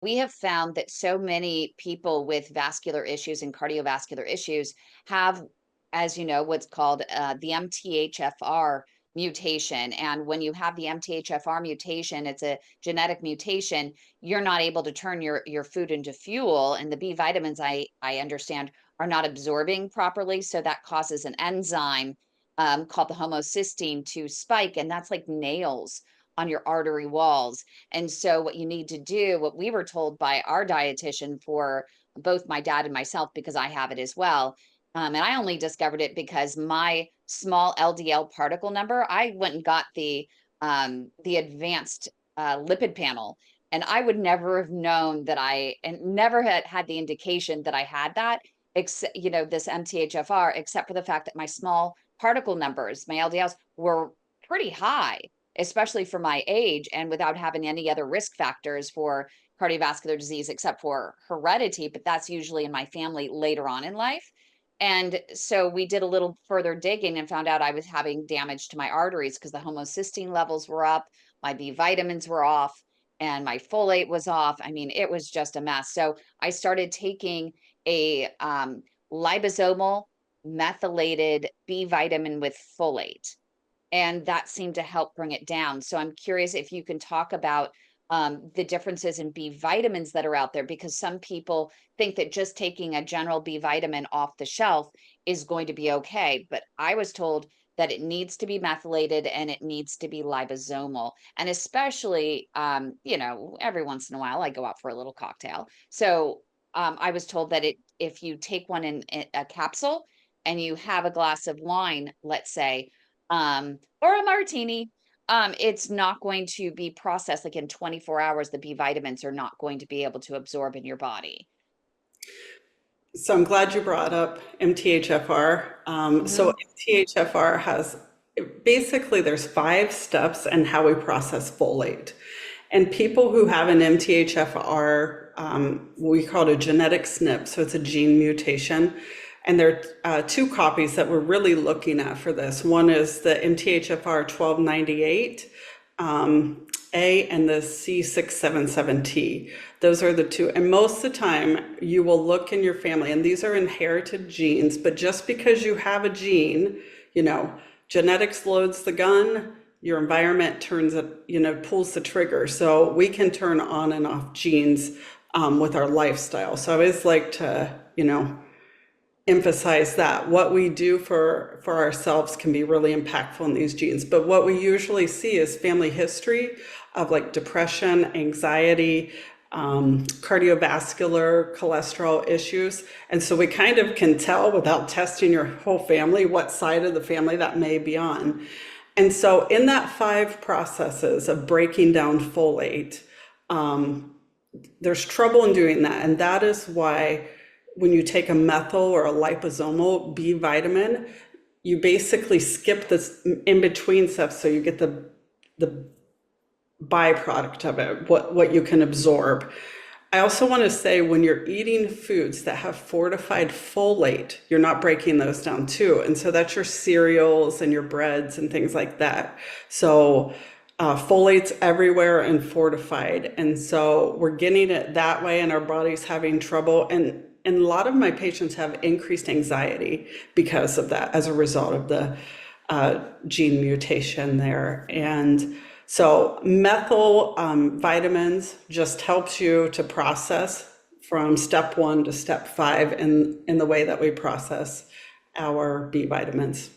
we have found that so many people with vascular issues and cardiovascular issues have, as you know, what's called the MTHFR mutation. And when you have the MTHFR mutation, it's a genetic mutation. You're not able to turn your food into fuel, and the B vitamins, I understand, are not absorbing properly. So that causes an enzyme called the homocysteine to spike, and that's like nails on your artery walls. And so what you need to do, what we were told by our dietitian for both my dad and myself, because I have it as well. And I only discovered it because my small LDL particle number, I went and got the advanced lipid panel. And I would never have known that and never had the indication that I had that, except, this MTHFR, except for the fact that my small particle numbers, my LDLs, were pretty high, especially for my age, and without having any other risk factors for cardiovascular disease except for heredity, but that's usually in my family later on in life. And so we did a little further digging and found out I was having damage to my arteries because the homocysteine levels were up, my B vitamins were off, and my folate was off. I mean, it was just a mess. So I started taking a liposomal methylated B vitamin with folate, and that seemed to help bring it down. So I'm curious if you can talk about the differences in B vitamins that are out there, because some people think that just taking a general B vitamin off the shelf is going to be okay. But I was told that it needs to be methylated and it needs to be liposomal. And especially, every once in a while I go out for a little cocktail. So I was told that if you take one in a capsule and you have a glass of wine, let's say, or a martini, it's not going to be processed like in 24 hours. The B vitamins are not going to be able to absorb in your body. So I'm glad you brought up MTHFR. So Hmm. MTHFR has basically there's 5 steps in how we process folate. And people who have an MTHFR, we call it a genetic SNP, so it's a gene mutation. And there are 2 copies that we're really looking at for this. One is the MTHFR 1298, A, and the C677T. Those are the 2. And most of the time, you will look in your family, and these are inherited genes, but just because you have a gene, genetics loads the gun, your environment turns it, pulls the trigger. So we can turn on and off genes with our lifestyle. So I always like to, emphasize that what we do for ourselves can be really impactful in these genes. But what we usually see is family history of like depression, anxiety, cardiovascular, cholesterol issues. And so we kind of can tell without testing your whole family what side of the family that may be on. And so in that 5 processes of breaking down folate, there's trouble in doing that. And that is why when you take a methyl or a liposomal B vitamin, you basically skip this in between steps, so you get the byproduct of it, what you can absorb. I also want to say when you're eating foods that have fortified folate, you're not breaking those down too. And so that's your cereals and your breads and things like that. So folate's everywhere and fortified. And so we're getting it that way and our body's having trouble. And a lot of my patients have increased anxiety because of that as a result of the gene mutation there. And so methyl vitamins just helps you to process from step 1 to step 5 in the way that we process our B vitamins.